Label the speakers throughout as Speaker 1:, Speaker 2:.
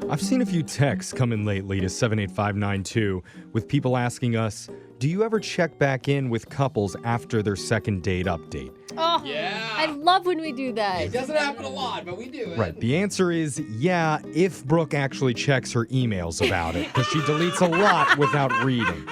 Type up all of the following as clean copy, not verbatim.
Speaker 1: I've seen a few texts come in lately to 78592 with people asking us, do you ever check back in with couples after their second date update?
Speaker 2: Oh,
Speaker 3: Yeah.
Speaker 2: I love when we do that.
Speaker 3: It doesn't happen a lot, but we do it.
Speaker 1: Right. The answer is yeah, if Brooke actually checks her emails about it, because she deletes a lot without reading.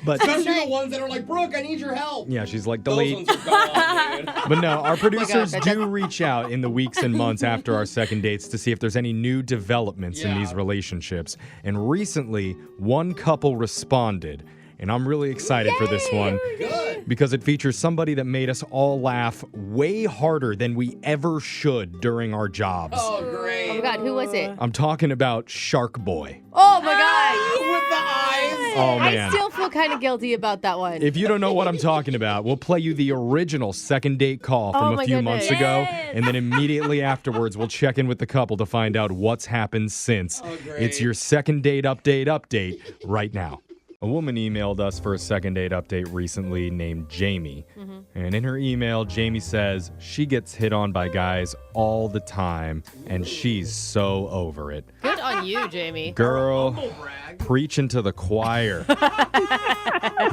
Speaker 1: But
Speaker 3: Especially the ones that are like, Brooke, I need your help.
Speaker 1: yeah, she's like,
Speaker 3: Those
Speaker 1: delete.
Speaker 3: ones are gone, dude.
Speaker 1: But no, our producers
Speaker 2: God,
Speaker 1: do reach out in the weeks and months after our second dates to see if there's any new developments in
Speaker 3: Yeah.
Speaker 1: these relationships. And recently, one couple responded. And I'm really excited for this one
Speaker 3: Good.
Speaker 1: because it features somebody that made us all laugh way harder than we ever should during our jobs.
Speaker 3: Oh,
Speaker 2: Oh
Speaker 3: great.
Speaker 2: my God, who was it?
Speaker 1: I'm talking about Shark Boy.
Speaker 2: Oh my God.
Speaker 3: With the eyes.
Speaker 1: Oh,
Speaker 2: I
Speaker 1: man.
Speaker 2: still feel kind of guilty about that one.
Speaker 1: If you don't know what I'm talking about, we'll play you the original second date call from
Speaker 2: Oh
Speaker 1: a
Speaker 2: my
Speaker 1: few
Speaker 2: goodness.
Speaker 1: months ago.
Speaker 2: Yes.
Speaker 1: And then immediately afterwards, we'll check in with the couple to find out what's happened since.
Speaker 3: Oh, great.
Speaker 1: It's your second date update right now. A woman emailed us for a second date update recently named Jamie.
Speaker 2: Mm-hmm.
Speaker 1: And in her email, Jamie says she gets hit on by guys all the time and she's so over it.
Speaker 2: Good on you, Jamie.
Speaker 1: Girl,
Speaker 3: Humble brag.
Speaker 1: preaching to the choir.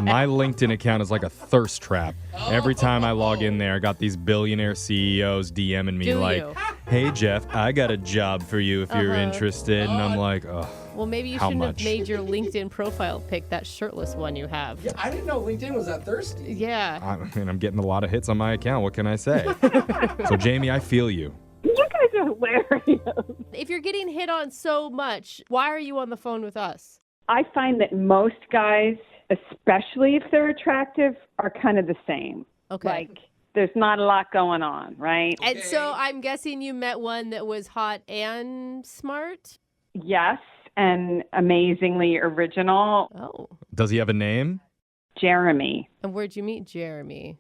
Speaker 1: My LinkedIn account is like a thirst trap. Every time I log in there, I got these billionaire CEOs DMing me
Speaker 2: Do
Speaker 1: like,
Speaker 2: you?
Speaker 1: hey, Jeff, I got a job for you if you're interested. And I'm like, oh,
Speaker 2: Well, maybe you
Speaker 1: How
Speaker 2: shouldn't
Speaker 1: much?
Speaker 2: have made your LinkedIn profile pic that shirtless one you have.
Speaker 3: Yeah, I didn't know LinkedIn was that thirsty.
Speaker 2: Yeah.
Speaker 1: I'm getting a lot of hits on my account. What can I say? So, Jamie, I feel you.
Speaker 4: You guys are hilarious.
Speaker 2: If you're getting hit on so much, why are you on the phone with us?
Speaker 4: I find that most guys, especially if they're attractive, are kind of the same.
Speaker 2: Okay.
Speaker 4: Like, there's not a lot going on, right?
Speaker 2: And so
Speaker 3: Okay.
Speaker 2: I'm guessing you met one that was hot and smart?
Speaker 4: Yes, and amazingly original.
Speaker 2: Oh.
Speaker 1: Does he have a name?
Speaker 4: Jeremy.
Speaker 2: And where'd you meet Jeremy?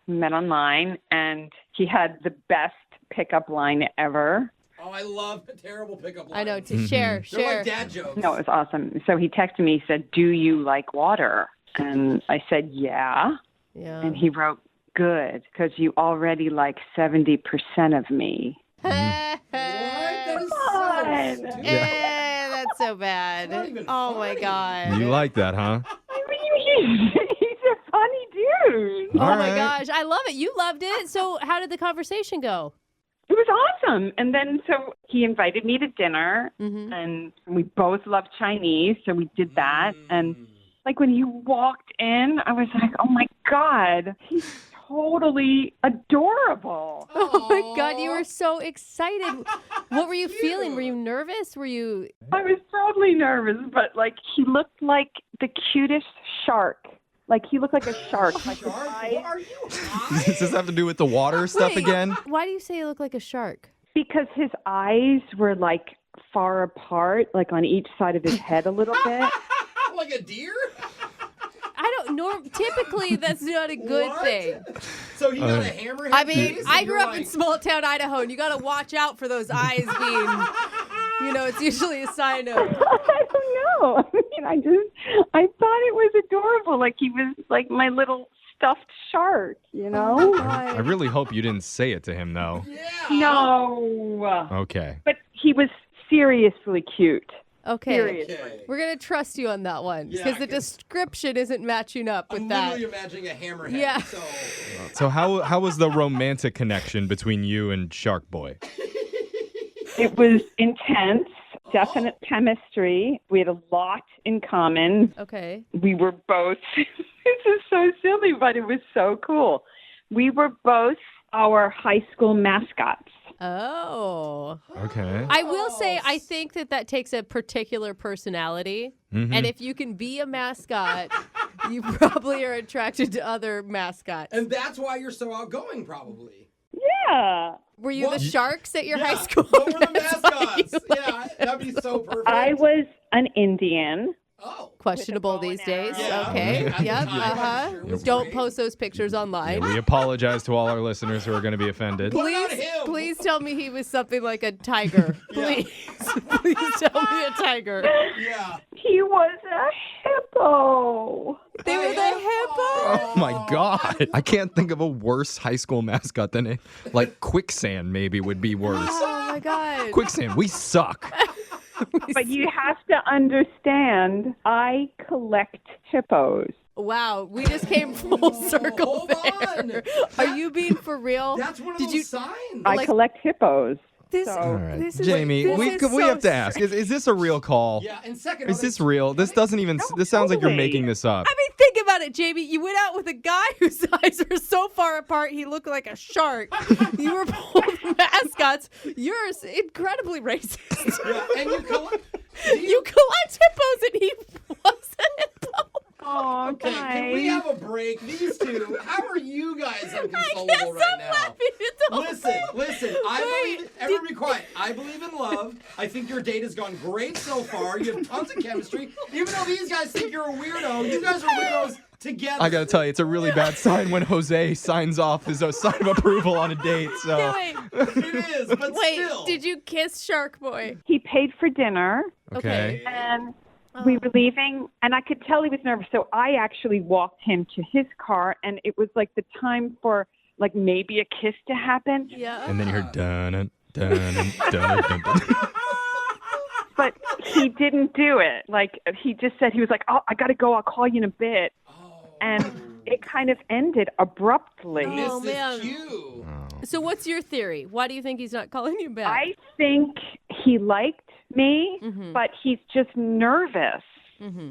Speaker 4: Met online, and he had the best pickup line ever.
Speaker 3: Oh, I love terrible pickup lines.
Speaker 2: I know, to share.
Speaker 3: They're like dad jokes.
Speaker 4: No, it was awesome. So he texted me, he said, do you like water? And I said, yeah.
Speaker 2: Yeah.
Speaker 4: And he wrote, good, because you already like 70% of me.
Speaker 3: What? That is so
Speaker 4: God.
Speaker 3: stupid.
Speaker 2: That's so bad.
Speaker 3: not even
Speaker 2: Oh my
Speaker 3: funny.
Speaker 2: God.
Speaker 1: You like that, huh?
Speaker 4: I mean, he's a funny dude.
Speaker 2: Oh
Speaker 1: All
Speaker 2: my
Speaker 1: right.
Speaker 2: gosh, I love it. You loved it. So how did the conversation go?
Speaker 4: It was awesome. And then so he invited me to dinner,
Speaker 2: Mm-hmm.
Speaker 4: and we both love Chinese, so we did that. And like when he walked in, I was like, oh my God, he's totally adorable.
Speaker 2: Oh my God, you were so excited. What were you feeling? Were you nervous? Were you?
Speaker 4: I was totally nervous, but like he looked like the cutest shark. Like he looked like a shark. Like his
Speaker 3: Shark,
Speaker 4: eyes-
Speaker 3: what are you?
Speaker 1: Does this have to do with the water stuff
Speaker 2: Wait,
Speaker 1: again?
Speaker 2: Why do you say you look like a shark?
Speaker 4: because his eyes were like far apart, like on each side of his head a little bit.
Speaker 3: Like a deer?
Speaker 2: I don't know. Typically, that's not a good
Speaker 3: What?
Speaker 2: thing.
Speaker 3: So he got a hammerhead
Speaker 2: I mean,
Speaker 3: face,
Speaker 2: I
Speaker 3: and
Speaker 2: grew
Speaker 3: you're
Speaker 2: up in
Speaker 3: like,
Speaker 2: small town Idaho, and you got to watch out for those eyes being, it's usually a sign of.
Speaker 4: I don't know. I mean, I thought it was adorable. Like he was like my little stuffed shark,
Speaker 1: I really hope you didn't say it to him, though.
Speaker 3: Yeah.
Speaker 4: No.
Speaker 1: Okay.
Speaker 4: But he was seriously cute.
Speaker 2: Okay.
Speaker 4: Seriously.
Speaker 3: Okay.
Speaker 2: We're going to trust you on that one
Speaker 3: Yeah,
Speaker 2: because the
Speaker 3: 'cause-
Speaker 2: description isn't matching up with
Speaker 3: I'm
Speaker 2: that.
Speaker 3: literally imagining a hammerhead.
Speaker 2: Yeah.
Speaker 3: So
Speaker 1: So how was the romantic connection between you and Shark Boy?
Speaker 4: It was intense, definite chemistry. We had a lot in common.
Speaker 2: Okay.
Speaker 4: We were both, this is so silly, but it was so cool. We were both our high school mascots.
Speaker 2: Oh.
Speaker 1: Okay.
Speaker 2: I will say, I think that takes a particular personality.
Speaker 1: Mhm.
Speaker 2: And if you can be a mascot, you probably are attracted to other mascots.
Speaker 3: and that's why you're so outgoing, probably.
Speaker 4: Yeah.
Speaker 2: Were you
Speaker 3: What?
Speaker 2: the sharks at your
Speaker 3: Yeah.
Speaker 2: high school?
Speaker 3: What were the
Speaker 2: That's why
Speaker 3: mascots?
Speaker 2: you-
Speaker 3: Yeah, that'd be so perfect.
Speaker 4: I was an Indian.
Speaker 3: Oh.
Speaker 2: Questionable
Speaker 4: With a bow
Speaker 2: these
Speaker 4: and
Speaker 2: days.
Speaker 4: arrow.
Speaker 2: Okay.
Speaker 3: At the
Speaker 2: Yep.
Speaker 3: time, I'm sure it was
Speaker 2: Don't
Speaker 3: great.
Speaker 2: post those pictures online.
Speaker 1: Yeah, we apologize to all our listeners who are going to be offended.
Speaker 3: What about
Speaker 2: Please,
Speaker 3: him?
Speaker 2: please tell me he was something like a tiger. Please, please tell me a tiger.
Speaker 3: Yeah.
Speaker 4: He was a hippo.
Speaker 2: They were the hippo.
Speaker 1: Oh my God. I can't think of a worse high school mascot than Quicksand maybe would be worse.
Speaker 2: Oh my god.
Speaker 1: Quicksand, we suck.
Speaker 4: But you have to understand, I collect hippos.
Speaker 2: Wow, we just came full circle
Speaker 3: Hold on.
Speaker 2: there. Are you being for real?
Speaker 3: That's one of
Speaker 2: Did
Speaker 3: those
Speaker 2: you?
Speaker 3: signs.
Speaker 4: I collect hippos.
Speaker 2: This,
Speaker 4: So-
Speaker 1: All right,
Speaker 2: this is,
Speaker 1: Jamie,
Speaker 2: this
Speaker 1: we
Speaker 2: is
Speaker 1: we
Speaker 2: so
Speaker 1: have to ask: is this a real call?
Speaker 3: Yeah, and second,
Speaker 1: Is this real? This doesn't even. This sounds like you're
Speaker 4: totally.
Speaker 1: making this up.
Speaker 2: I mean, think about it, Jamie. You went out with a guy whose eyes are so far apart, he looked like a shark. You were both mascots. You're incredibly racist.
Speaker 3: Yeah, and you collect.
Speaker 2: You collect hippos, and he was a hippo.
Speaker 4: Oh,
Speaker 3: Okay, can we
Speaker 4: guys.
Speaker 3: have a break? These two, how are you guys
Speaker 2: I
Speaker 3: inconsolable
Speaker 2: guess
Speaker 3: right
Speaker 2: I'm
Speaker 3: now?
Speaker 2: laughing at the whole
Speaker 3: Listen,
Speaker 2: thing.
Speaker 3: listen. I
Speaker 2: Wait,
Speaker 3: believe. Everyone be quiet. I believe in love. I think your date has gone great so far. You have tons of chemistry. Even though these guys think you're a weirdo, you guys are weirdos together.
Speaker 1: I gotta tell you, it's a really bad sign when Jose signs off his sign of approval on a date. So
Speaker 2: No, wait,
Speaker 3: It is, but
Speaker 2: wait.
Speaker 3: still.
Speaker 2: Did you kiss Shark Boy?
Speaker 4: He paid for dinner,
Speaker 1: okay.
Speaker 4: and we were leaving, and I could tell he was nervous. So I actually walked him to his car, and it was like the time for like maybe a kiss to happen.
Speaker 2: Yeah.
Speaker 1: And then you heard dun dun dun dun dun.
Speaker 4: But he didn't do it. Like he just said, he was like, "Oh, I got to go. I'll call you in a bit." And it kind of ended abruptly.
Speaker 2: Oh,
Speaker 3: This
Speaker 2: man.
Speaker 3: is you.
Speaker 2: So what's your theory? Why do you think he's not calling you back?
Speaker 4: I think he liked me, but he's just nervous.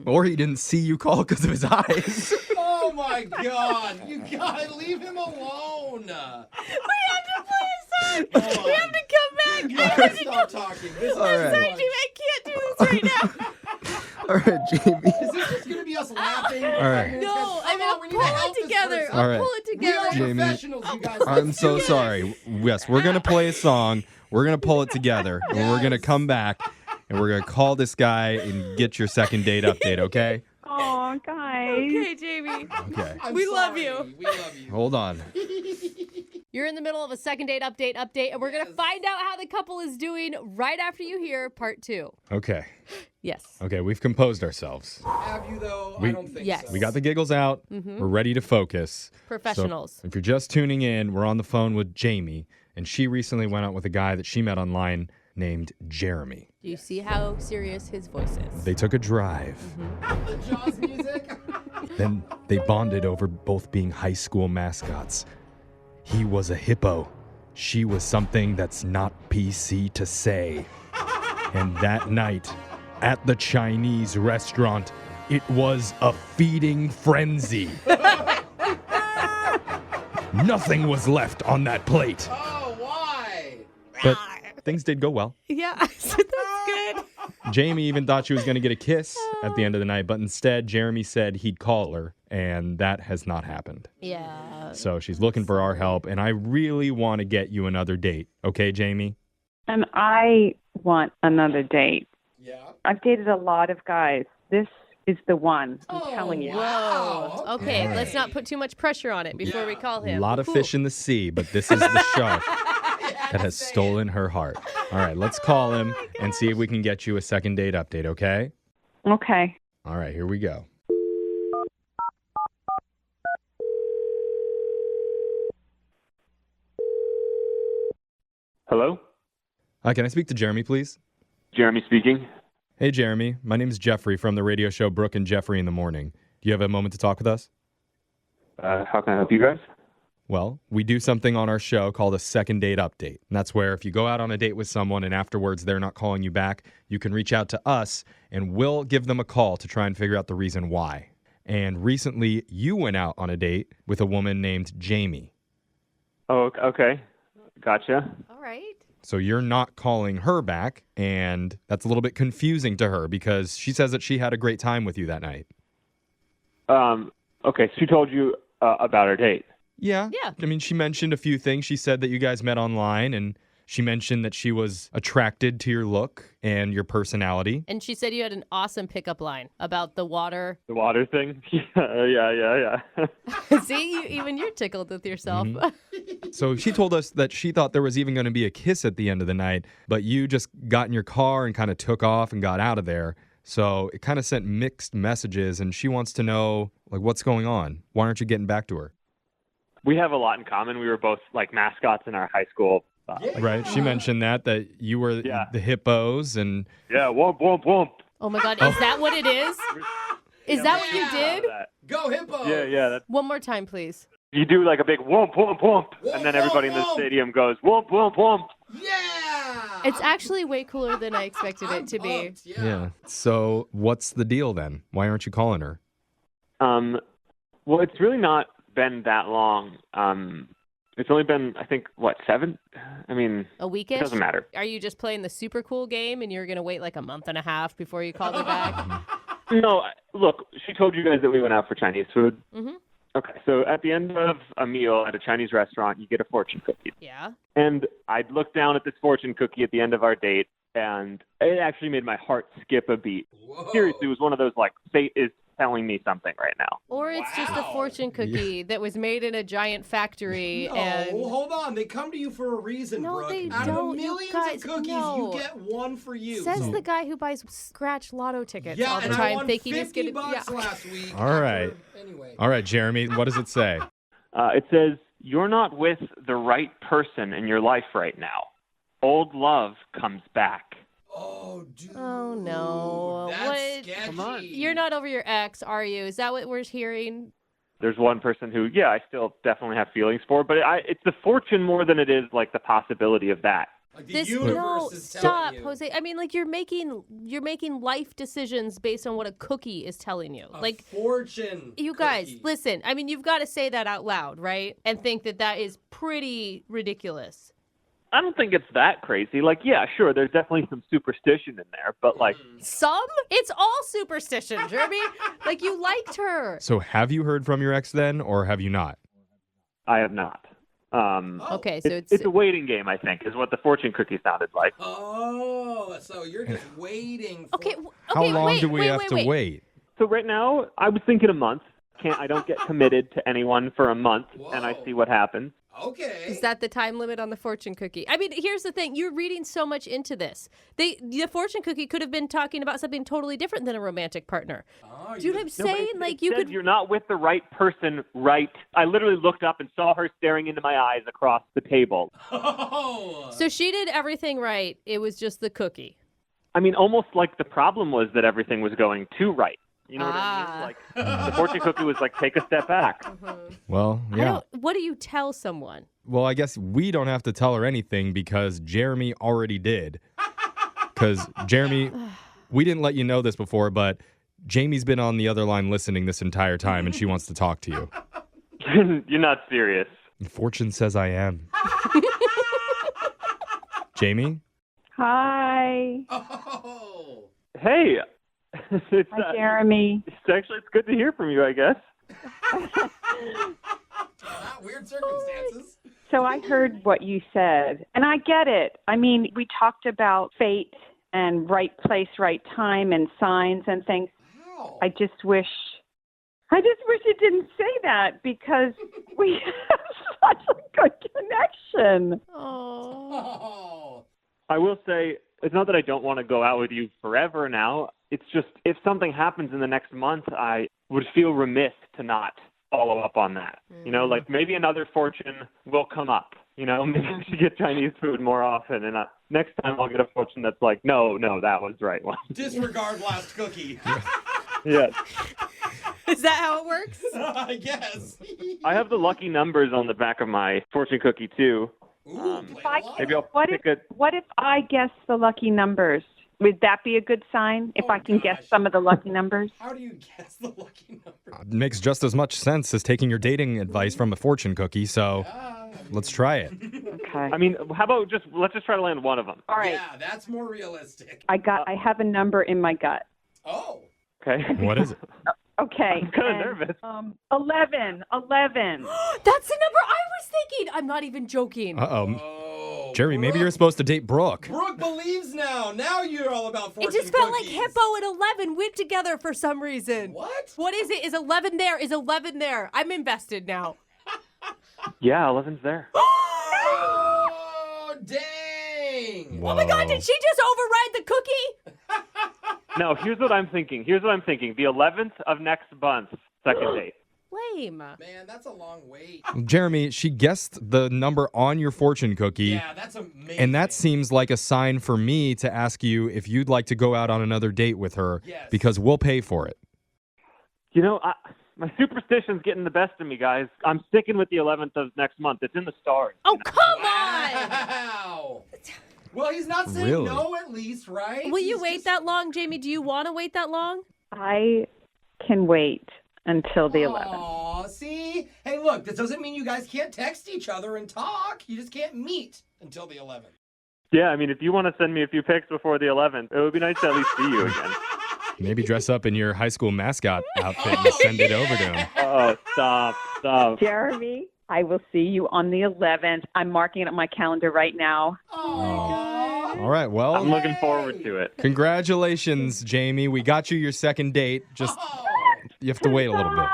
Speaker 1: Or he didn't see you call because of his eyes.
Speaker 3: Oh my God! You gotta leave him alone.
Speaker 2: We have to play a song.
Speaker 3: Hold
Speaker 2: We
Speaker 3: on.
Speaker 2: have to come back.
Speaker 3: You
Speaker 2: I have
Speaker 3: gotta
Speaker 2: to
Speaker 3: stop talking. This is
Speaker 1: All right.
Speaker 2: Sorry, Jamie, I can't do this right now.
Speaker 1: All right, Jamie.
Speaker 3: Is this just gonna be us laughing?
Speaker 1: All right.
Speaker 2: No, I'm
Speaker 3: Come on, we
Speaker 2: gonna
Speaker 3: need to
Speaker 2: pull
Speaker 3: help
Speaker 2: it
Speaker 3: this
Speaker 2: together.
Speaker 3: person.
Speaker 1: All
Speaker 2: I'll
Speaker 1: right.
Speaker 2: pull it
Speaker 3: We are
Speaker 2: together.
Speaker 1: Jamie,
Speaker 3: professionals, you guys.
Speaker 1: I'm
Speaker 3: Let's
Speaker 1: so
Speaker 3: do this.
Speaker 1: sorry. Yes, we're gonna play a song. We're gonna pull it together, and we're gonna come back, and we're gonna call this guy and get your second date update. Okay?
Speaker 4: Oh, guys.
Speaker 2: Okay, Jamie.
Speaker 1: Okay.
Speaker 3: I'm
Speaker 2: We love
Speaker 3: sorry.
Speaker 2: you.
Speaker 3: We love you.
Speaker 1: Hold on.
Speaker 2: You're in the middle of a second date update, and we're gonna find out how the couple is doing right after you hear part 2.
Speaker 1: Okay.
Speaker 2: Yes.
Speaker 1: Okay. We've composed ourselves.
Speaker 3: Have you though?
Speaker 1: We-
Speaker 3: I don't think
Speaker 2: Yes.
Speaker 3: so.
Speaker 1: We got the giggles out. We're ready to focus.
Speaker 2: Professionals.
Speaker 1: So if you're just tuning in, we're on the phone with Jamie, and she recently went out with a guy that she met online named Jeremy.
Speaker 2: Do you see how serious his voice is?
Speaker 1: They took a drive.
Speaker 3: The Jaws music.
Speaker 1: Then they bonded over both being high school mascots. He was a hippo. She was something that's not PC to say. And that night, at the Chinese restaurant, it was a feeding frenzy. Nothing was left on that plate.
Speaker 3: Oh, why?
Speaker 1: But things did go well.
Speaker 2: Yeah, that's good.
Speaker 1: Jamie even thought she was going to get a kiss at the end of the night, but instead, Jeremy said he'd call her, and that has not happened.
Speaker 2: Yeah.
Speaker 1: So she's looking for our help, and I really want to get you another date. Okay, Jamie?
Speaker 4: And I want another date.
Speaker 3: Yeah.
Speaker 4: I've dated a lot of guys. This is the one. I'm
Speaker 3: Oh,
Speaker 4: telling you.
Speaker 3: wow.
Speaker 2: Whoa. Okay,
Speaker 3: Okay.
Speaker 2: let's not put too much pressure on it before we
Speaker 3: Yeah.
Speaker 2: call
Speaker 1: A
Speaker 2: him.
Speaker 1: lot of
Speaker 2: Whew.
Speaker 1: fish in the sea, but this is the shark that has stolen her heart. All right, let's call him and see if we can get you a second date update, okay?
Speaker 4: Okay.
Speaker 1: All right, here we go.
Speaker 5: Hello?
Speaker 1: Can I speak to Jeremy, please?
Speaker 5: Jeremy speaking.
Speaker 1: Hey, Jeremy. My name's Jeffrey from the radio show Brooke and Jeffrey in the Morning. Do you have a moment to talk with us?
Speaker 5: How can I help you guys?
Speaker 1: Well, we do something on our show called a second date update. And that's where if you go out on a date with someone and afterwards they're not calling you back, you can reach out to us and we'll give them a call to try and figure out the reason why. And recently, you went out on a date with a woman named Jamie.
Speaker 5: Oh, okay. Gotcha.
Speaker 2: All right.
Speaker 1: So you're not calling her back, and that's a little bit confusing to her because she says that she had a great time with you that night.
Speaker 5: Okay, so she told you about our date.
Speaker 1: Yeah.
Speaker 2: Yeah.
Speaker 1: I mean, she mentioned a few things. She said that you guys met online, and she mentioned that she was attracted to your look and your personality.
Speaker 2: And she said you had an awesome pickup line about the water.
Speaker 5: The water thing? Yeah.
Speaker 2: See, even you're tickled with yourself.
Speaker 1: So she told us that she thought there was even going to be a kiss at the end of the night, but you just got in your car and kind of took off and got out of there. So it kind of sent mixed messages, and she wants to know, like, what's going on? Why aren't you getting back to her?
Speaker 5: We have a lot in common. We were both like mascots in our high school
Speaker 3: Yeah.
Speaker 1: Right? She mentioned that you were
Speaker 5: Yeah.
Speaker 1: the hippos and
Speaker 5: Yeah, womp, womp, womp.
Speaker 2: Oh my God, is that what it is? Is that what you
Speaker 3: Yeah.
Speaker 2: did?
Speaker 3: Go Hippos!
Speaker 5: Yeah. That's,
Speaker 2: One more time, please.
Speaker 5: you do like a big womp, womp, womp,
Speaker 3: Womp,
Speaker 5: and then
Speaker 3: womp,
Speaker 5: everybody in the
Speaker 3: womp.
Speaker 5: stadium goes womp, womp, womp.
Speaker 3: Yeah!
Speaker 2: It's actually way cooler than I expected
Speaker 3: I'm
Speaker 2: it to be.
Speaker 3: pumped, Yeah.
Speaker 1: So what's the deal then? Why aren't you calling her?
Speaker 5: Well, it's really not been that long. It's only been, I think, 7? I mean,
Speaker 2: A
Speaker 5: it
Speaker 2: weekish?
Speaker 5: doesn't matter.
Speaker 2: Are you just playing the super cool game and you're going to wait like a month and a half before you call her back?
Speaker 5: No, look, she told you guys that we went out for Chinese food.
Speaker 2: Mm-hmm.
Speaker 5: Okay, so at the end of a meal at a Chinese restaurant, you get a fortune cookie.
Speaker 2: Yeah.
Speaker 5: And I'd look down at this fortune cookie at the end of our date, and it actually made my heart skip a beat.
Speaker 3: Whoa.
Speaker 5: Seriously, it was one of those, like, fate is telling me something right now.
Speaker 2: Or it's just a
Speaker 3: Wow.
Speaker 2: fortune cookie that was made in a giant factory
Speaker 3: No,
Speaker 2: and
Speaker 3: hold on. They come to you for a reason,
Speaker 2: No,
Speaker 3: Brooke.
Speaker 2: they
Speaker 3: Out
Speaker 2: don't,
Speaker 3: of
Speaker 2: you
Speaker 3: millions
Speaker 2: guys,
Speaker 3: of cookies,
Speaker 2: no.
Speaker 3: you get one for you.
Speaker 2: says
Speaker 3: So-
Speaker 2: the guy who buys scratch lotto tickets
Speaker 3: yeah,
Speaker 2: all the
Speaker 3: and I
Speaker 2: time
Speaker 3: won
Speaker 2: thinking
Speaker 3: $50
Speaker 2: he's going to
Speaker 3: last week.
Speaker 1: All
Speaker 3: after-
Speaker 1: right.
Speaker 3: Anyway.
Speaker 1: All right, Jeremy, what does it say?
Speaker 5: It says, you're not with the right person in your life right now. Old love comes back.
Speaker 3: Oh, dude.
Speaker 2: Oh, no.
Speaker 3: That's
Speaker 2: What?
Speaker 3: sketchy.
Speaker 5: Come on.
Speaker 2: You're not over your ex, are you? Is that what we're hearing?
Speaker 5: There's one person who, yeah, I still definitely have feelings for, but it's the fortune more than it is like the possibility of that.
Speaker 3: Like the
Speaker 2: This
Speaker 3: universe
Speaker 2: no,
Speaker 3: is
Speaker 2: stop,
Speaker 3: telling you.
Speaker 2: Jose. I mean, like you're making life decisions based on what a cookie is telling you.
Speaker 3: A
Speaker 2: Like
Speaker 3: fortune.
Speaker 2: you guys,
Speaker 3: cookie.
Speaker 2: listen. I mean, you've got to say that out loud, right? And think that is pretty ridiculous.
Speaker 5: I don't think it's that crazy. Like, yeah, sure, there's definitely some superstition in there, but like,
Speaker 2: Some? It's all superstition, Jeremy. Like you liked her.
Speaker 1: So have you heard from your ex then, or have you not?
Speaker 5: I have not.
Speaker 3: Oh.
Speaker 2: Okay, so
Speaker 5: It's a waiting game, I think, is what the fortune cookie sounded like.
Speaker 3: Oh, so you're just waiting for...
Speaker 2: okay.
Speaker 1: How long
Speaker 2: wait,
Speaker 1: do we
Speaker 2: wait,
Speaker 1: have
Speaker 2: wait,
Speaker 1: to
Speaker 2: wait.
Speaker 1: wait?
Speaker 5: So right now, I was thinking a month. I don't get committed to anyone for a month, and I
Speaker 3: Whoa.
Speaker 5: see what happens.
Speaker 3: Okay.
Speaker 2: Is that the time limit on the fortune cookie? I mean, here's the thing. You're reading so much into this. The fortune cookie could have been talking about something totally different than a romantic partner.
Speaker 3: Oh,
Speaker 2: Do you know what I'm saying?
Speaker 5: It
Speaker 2: Like you
Speaker 5: says
Speaker 2: could.
Speaker 5: you're not with the right person, right? I literally looked up and saw her staring into my eyes across the table.
Speaker 3: Oh.
Speaker 2: So she did everything right. It was just the cookie.
Speaker 5: I mean, almost like the problem was that everything was going too right. You know what I
Speaker 2: Ah.
Speaker 5: mean? Like the fortune cookie was like, take a step back.
Speaker 1: Well,
Speaker 2: I
Speaker 1: yeah.
Speaker 2: don't, what do you tell someone?
Speaker 1: Well, I guess we don't have to tell her anything because Jeremy already did. Because Jeremy, we didn't let you know this before, but Jamie's been on the other line listening this entire time, and she wants to talk to you.
Speaker 5: You're not serious.
Speaker 1: Fortune says I am. Jamie?
Speaker 4: Hi.
Speaker 3: Oh.
Speaker 5: Hey, it's,
Speaker 4: Hi, Jeremy.
Speaker 5: it's good to hear from you, I guess.
Speaker 3: Weird circumstances.
Speaker 4: So I heard what you said, and I get it. I mean, we talked about fate and right place, right time, and signs and things.
Speaker 3: Wow.
Speaker 4: I just wish it didn't say that because we have such a good connection.
Speaker 2: Oh.
Speaker 3: Oh.
Speaker 5: I will say, it's not that I don't want to go out with you forever now. It's just, if something happens in the next month, I would feel remiss to not follow up on that. You know, like maybe another fortune will come up. You know, maybe I should get Chinese food more often. And next time I'll get a fortune that's like, no, that was the right one.
Speaker 3: Disregard last cookie.
Speaker 5: Yes.
Speaker 2: Is that how it works?
Speaker 3: I guess.
Speaker 5: I have the lucky numbers on the back of my fortune cookie, too.
Speaker 3: Ooh,
Speaker 4: If I
Speaker 3: play
Speaker 5: Maybe
Speaker 3: along.
Speaker 5: I'll pick a...
Speaker 4: What if I guess the lucky numbers? Would that be a good sign if
Speaker 3: Oh,
Speaker 4: I can
Speaker 3: gosh.
Speaker 4: guess some of the lucky numbers?
Speaker 3: How do you guess the lucky number?
Speaker 1: Makes just as much sense as taking your dating advice from a fortune cookie, so let's try it.
Speaker 4: Okay.
Speaker 5: I mean, how about let's just try to land one of them.
Speaker 4: All right.
Speaker 3: Yeah, that's more realistic.
Speaker 4: I have a number in my gut.
Speaker 3: Oh.
Speaker 5: Okay.
Speaker 1: What is it?
Speaker 4: Okay.
Speaker 5: I'm kind of
Speaker 4: and,
Speaker 5: nervous.
Speaker 4: 11.
Speaker 2: That's the number I was thinking. I'm not even joking.
Speaker 1: Uh-oh.
Speaker 3: Oh.
Speaker 1: Jeremy, maybe
Speaker 3: Brooke.
Speaker 1: you're supposed to date Brooke.
Speaker 3: Brooke believes now. Now you're all about fortune
Speaker 2: It just felt
Speaker 3: cookies.
Speaker 2: like Hippo and 11 went together for some reason.
Speaker 3: What?
Speaker 2: What is it? Is 11 there? Is 11 there? I'm invested now.
Speaker 5: Yeah, 11's there.
Speaker 3: Oh, dang.
Speaker 1: Whoa.
Speaker 2: Oh my God, did she just override the cookie?
Speaker 5: No, here's what I'm thinking. The 11th of next month, second date.
Speaker 2: Lame.
Speaker 3: Man, that's a long wait.
Speaker 1: Jeremy, she guessed the number on your fortune cookie.
Speaker 3: Yeah, that's amazing.
Speaker 1: And that seems like a sign for me to ask you if you'd like to go out on another date with her,
Speaker 3: Yes.
Speaker 1: because we'll pay for it.
Speaker 5: You know, my superstition's getting the best of me, guys. I'm sticking with the 11th of next month. It's in the stars.
Speaker 2: Oh, come on.
Speaker 3: Wow. Well, he's not saying
Speaker 1: Really?
Speaker 3: no at least, right?
Speaker 2: Will you
Speaker 3: He's
Speaker 2: wait
Speaker 3: just-
Speaker 2: that long, Jamie? Do you want to wait that long?
Speaker 4: I can wait until the 11th.
Speaker 3: Aw, see? Hey, look, this doesn't mean you guys can't text each other and talk. You just can't meet until the 11th.
Speaker 5: Yeah, I mean, if you want to send me a few pics before the 11th, it would be nice to at least see you again.
Speaker 1: Maybe dress up in your high school mascot outfit and send it over to him.
Speaker 5: Oh, stop.
Speaker 4: Jeremy, I will see you on the 11th. I'm marking it on my calendar right now.
Speaker 3: Oh,
Speaker 1: All right,
Speaker 5: I'm
Speaker 1: well,
Speaker 5: looking forward to it.
Speaker 1: congratulations, Jamie. We got you your second date. Just, you have to wait a little bit.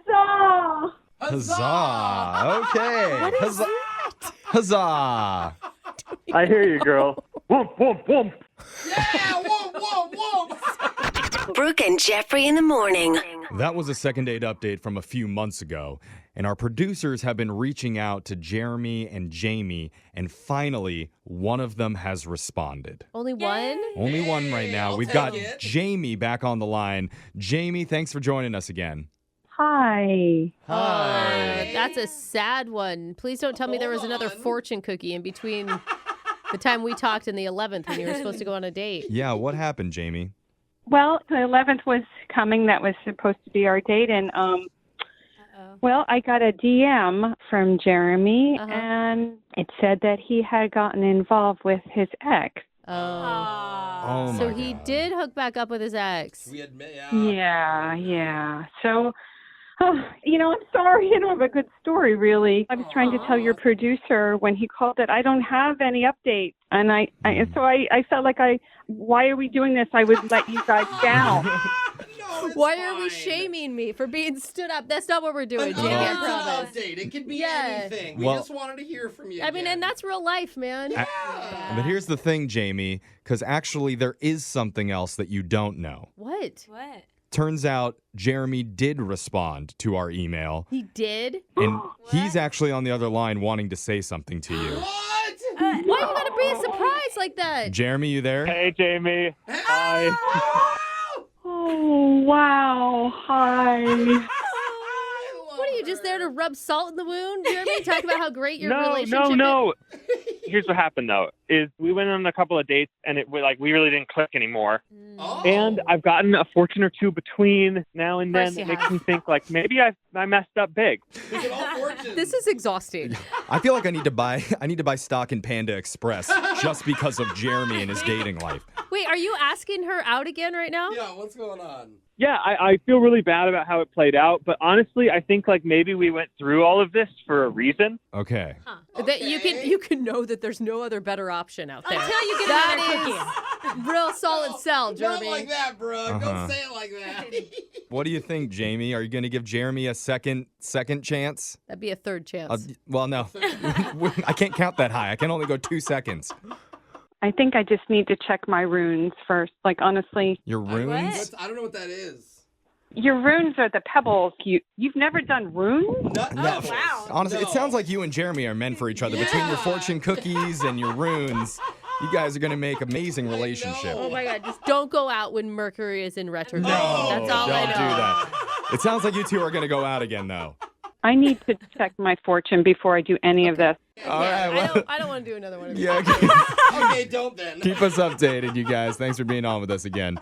Speaker 4: Huzzah!
Speaker 1: Huzzah! Okay. Huzzah! Huzzah!
Speaker 5: I hear you, girl. Whoomp, whoomp, whoomp.
Speaker 3: Yeah, whoa, whoa, whoa.
Speaker 6: Brooke and Jeffrey in the morning.
Speaker 1: That was a second date update from a few months ago, and our producers have been reaching out to Jeremy and Jamie, and finally, one of them has responded.
Speaker 2: Only one?
Speaker 1: Only one right now.
Speaker 3: I'll
Speaker 1: We've
Speaker 3: take
Speaker 1: got
Speaker 3: it.
Speaker 1: Jamie back on the line. Jamie, thanks for joining us again.
Speaker 4: Hi.
Speaker 2: That's a sad one. Please don't tell me there was
Speaker 3: Hold
Speaker 2: another
Speaker 3: on.
Speaker 2: fortune cookie in between the time we talked and the 11th when you were supposed to go on a date.
Speaker 1: Yeah, what happened, Jamie?
Speaker 4: Well, the 11th was coming. That was supposed to be our date. And, well, I got a DM from Jeremy,
Speaker 2: Uh-huh.
Speaker 4: and it said that he had gotten involved with his ex.
Speaker 2: Oh.
Speaker 1: Oh my
Speaker 2: So he
Speaker 1: God.
Speaker 2: did hook back up with his ex.
Speaker 3: We admit,
Speaker 4: Yeah. So, I'm sorry. I don't have a good story, really. I was trying to tell your producer when he called that I don't have any updates. And I felt like why are we doing this? I would let you guys down.
Speaker 3: No, it's
Speaker 2: Why are we
Speaker 3: fine.
Speaker 2: shaming me for being stood up? That's not what we're doing,
Speaker 3: An
Speaker 2: Jamie, I
Speaker 3: update's
Speaker 2: promise.
Speaker 3: an update. It could be
Speaker 2: Yeah.
Speaker 3: anything. We
Speaker 1: Well-
Speaker 3: just wanted to hear from you.
Speaker 2: I mean,
Speaker 3: again.
Speaker 2: and that's real life, man.
Speaker 1: But here's the thing, Jamie, because actually there is something else that you don't know.
Speaker 2: What?
Speaker 7: What?
Speaker 1: Turns out Jeremy did respond to our email,
Speaker 2: He did?
Speaker 1: and he's actually on the other line wanting to say something to you.
Speaker 3: What?
Speaker 2: Why you gotta be a surprise like that?
Speaker 1: Jeremy, you there?
Speaker 5: Hey, Jamie. Hi.
Speaker 4: Oh, wow. Hi.
Speaker 2: What are you just there to rub salt in the wound, Jeremy? Talk about how great your
Speaker 5: No.
Speaker 2: relationship is?
Speaker 5: Here's what happened, though, is we went on a couple of dates, and we really didn't click anymore.
Speaker 3: Oh.
Speaker 5: And I've gotten a fortune or two between now and
Speaker 2: course
Speaker 5: then
Speaker 2: you
Speaker 5: that makes
Speaker 2: have.
Speaker 5: me think, like, maybe I messed up big.
Speaker 3: Look at all fortunes.
Speaker 2: This is exhausting.
Speaker 1: I feel like I need to buy stock in Panda Express just because of Jeremy and his dating life.
Speaker 2: Wait, are you asking her out again right now?
Speaker 3: Yeah, what's going on?
Speaker 5: Yeah, I feel really bad about how it played out, but honestly, I think like maybe we went through all of this for a reason.
Speaker 1: Okay.
Speaker 2: That you
Speaker 3: Okay.
Speaker 2: can know that there's no other better option out there.
Speaker 7: Until you get
Speaker 2: That is real solid sell,
Speaker 3: Not
Speaker 2: Jeremy.
Speaker 3: like that, bro.
Speaker 1: Uh-huh.
Speaker 3: Don't say it like that.
Speaker 1: What do you think, Jamie? Are you going to give Jeremy a second chance?
Speaker 2: That'd be a third chance.
Speaker 1: Well, no. I can't count that high. I can only go 2 seconds.
Speaker 4: I think I just need to check my runes first. Like, honestly,
Speaker 1: Your runes?
Speaker 3: I don't know what that is.
Speaker 4: your runes are the pebbles. You've never done runes?
Speaker 3: No.
Speaker 7: wow.
Speaker 1: Honestly,
Speaker 3: No.
Speaker 1: it sounds like you and Jeremy are meant for each other. Between your
Speaker 3: Yeah.
Speaker 1: fortune cookies and your runes, you guys are going to make amazing relationship.
Speaker 3: know.
Speaker 2: Oh my God! Just don't go out when Mercury is in retrograde.
Speaker 3: No,
Speaker 2: That's all
Speaker 1: don't
Speaker 2: I know.
Speaker 1: do that. It sounds like you two are going to go out again, though.
Speaker 4: I need to check my fortune before I do any of this.
Speaker 1: All right, well,
Speaker 2: I don't want to do another one of these.
Speaker 1: yeah,
Speaker 3: Okay, don't then.
Speaker 1: keep us updated, you guys. Thanks for being on with us again.